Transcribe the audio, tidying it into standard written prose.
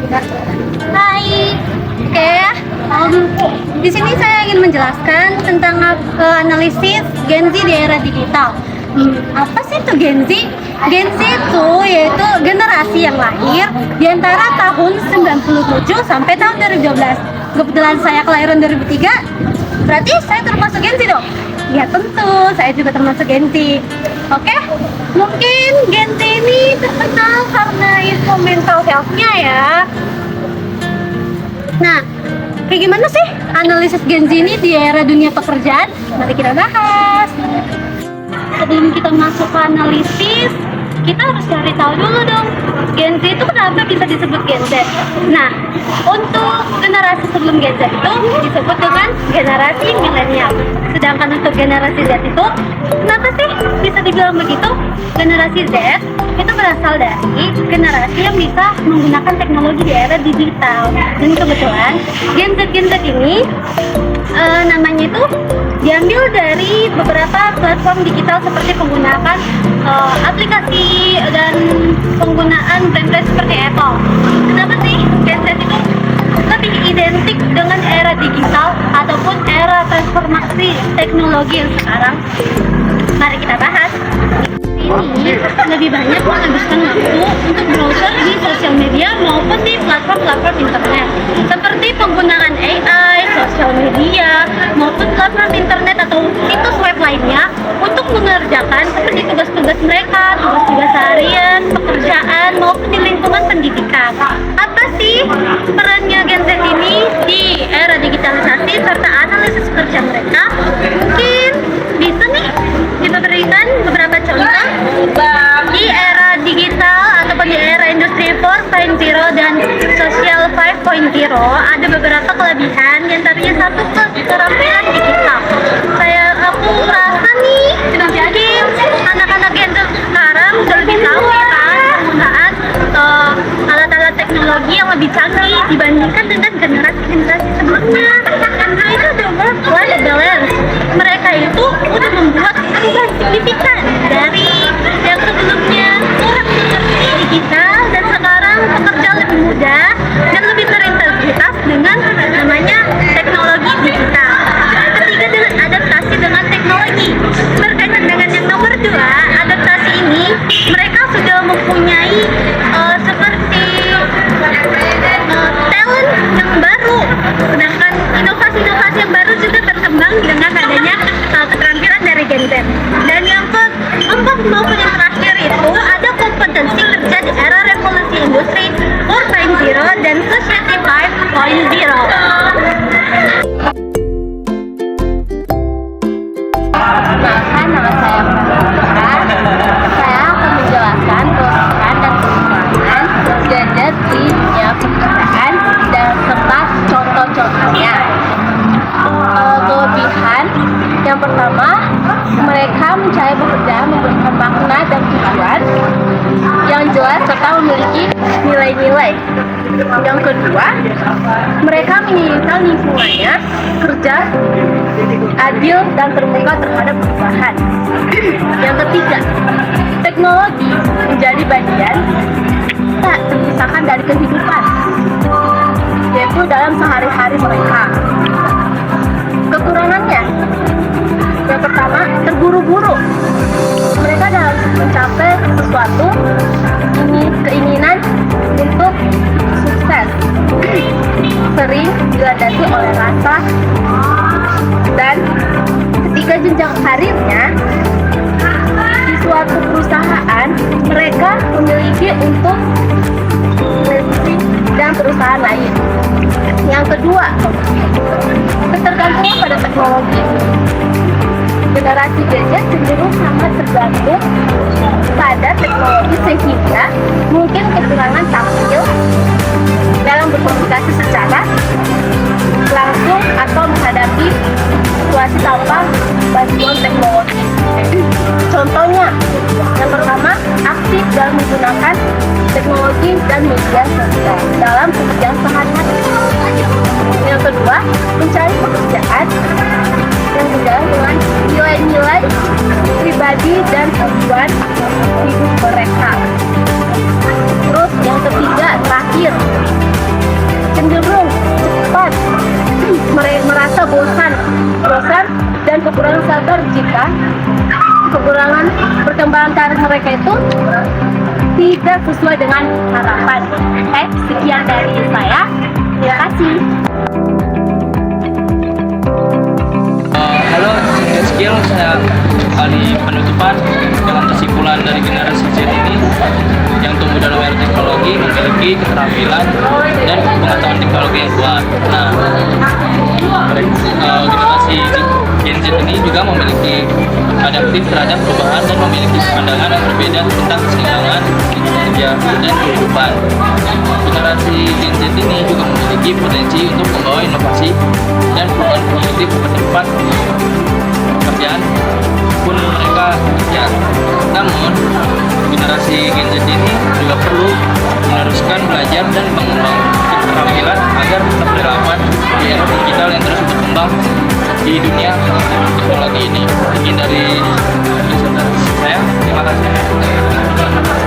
Hai, oke. Di sini saya ingin menjelaskan tentang analisis Gen Z di era digital. Apa sih itu Gen Z? Gen Z itu yaitu generasi yang lahir di antara tahun 97 sampai tahun 2012. Kebetulan saya kelahiran 2003, berarti saya termasuk Gen Z dong? Ya tentu, saya juga termasuk Gen Z. Oke, mungkin Gen Z ini terkenal karena info mental health-nya ya. Nah, kayak gimana sih analisis Gen Z ini di era dunia pekerjaan? Mari kita bahas. Sebelum kita masuk ke analisis, kita harus cari tahu dulu dong, Gen Z itu kenapa bisa disebut Gen Z. Nah, untuk generasi sebelum Gen Z itu disebut dengan generasi milenial. Sedangkan untuk generasi Z itu, kenapa sih bisa dibilang begitu? Generasi Z itu berasal dari generasi yang bisa menggunakan teknologi di era digital. Dan kebetulan Gen Z ini namanya itu diambil dari beberapa platform digital seperti penggunaan aplikasi dan penggunaan brand-brand seperti Apple. Kenapa sih Gen Z itu lebih identik dengan era digital ataupun era transformasi teknologi yang sekarang? Mari kita bahas. Ini lebih banyak menghabiskan waktu untuk browser di sosial media maupun di platform-platform internet seperti penggunaan AI, sosial media maupun platform internet atau situs web lainnya untuk mengerjakan seperti tugas-tugas mereka, tugas-tugas harian, pekerjaan maupun di lingkungan pendidikan. Apa sih perannya Gen Z ini di era digitalisasi serta analisis kerja mereka? Mungkin bisa nih kita berikan beberapa contoh. Di era digital ataupun di era industri 4.0 dan sosial 5.0 ada beberapa kelebihan, diantaranya satu keterampilan digital. Aku rasa nih mungkin anak-anak Gen Z sekarang udah lebih tahu ya kan penggunaan alat-alat teknologi yang lebih canggih dibandingkan dengan generasi-generasi sebelumnya. Karena itu ada work-life balance. Mereka itu udah membuat perubahan signifikan dari yang sebelumnya kurang mengerti digital dan sekarang pekerja lebih mudah dan lebih terintegritas dengan namanya teknologi digital. Ketiga, dengan adaptasi dengan teknologi. Berkaitan dengan yang nomor 2, adaptasi ini mereka sudah mempunyai seperti talent yang baru, sedangkan inovasi-inovasi yang baru juga berkembang dengan adanya keterampilan dari Gen Z. Dan yang keempat maupun yang terakhir itu ada kompetensi kerja di era revolusi industri 4.0 dan society 5.0. Perkenalkan, nama saya Pratama. Saya akan menjelaskan keunikan dan kekurangan Gen Z di dunia pekerjaan dan serta contoh-contohnya. Kelebihan yang pertama, mereka mencari pekerjaan memberikan makna dan tujuan yang jelas serta memiliki nilai-nilai. Yang kedua, mereka menginginkan lingkungannya kerja adil dan terbuka terhadap perubahan. Yang ketiga, teknologi menjadi bagian tak terpisahkan dari kehidupan, yaitu dalam sehari-hari mereka. Kekurangannya, yang pertama, terburu-buru. Mereka dalam mencapai sesuatu keinginan untuk sukses sering dilandasi oleh rasa. Dan ketika jenjang karirnya di suatu perusahaan, mereka memiliki untuk seleksi dan perusahaan lain. Yang kedua, ketergantungan pada teknologi. Generasi Gen Z cenderung sangat tergantung pada teknologi sehingga mungkin kekurangan tampil dalam berkomunikasi secara langsung atau menghadapi situasi tanpa bantuan teknologi. Contohnya, yang pertama, aktif dalam menggunakan teknologi dan media sosial dalam pekerjaan sehari-hari. Yang kedua, mencari pekerjaan yang sejalan dengan nilai-nilai pribadi dan tujuan hidup mereka. Terus yang ketiga, terakhir, mereka, kekurangan perkembangan karir mereka itu tidak sesuai dengan harapan. Sekian dari saya. Terima kasih. Halo, skill saya kali penutupan dengan kesimpulan dari generasi Z ini yang tumbuh dalam era teknologi memiliki keterampilan dan pengetahuan teknologi yang kuat. Nah, generasi Gen Z ini juga memiliki adaptif terhadap perubahan dan memiliki pandangan yang berbeda tentang keseimbangan kerja dan kehidupan. Generasi Gen Z ini juga memiliki potensi untuk membawa inovasi dan perubahan positif ke tempat pekerjaan pun mereka bekerja. Namun, generasi Gen Z ini juga perlu meneruskan belajar dan mengembangkan keterampilan agar tetap relevan di era digital yang terus berkembang di dunia teknologi ini. Sekian dari saya, terima kasih.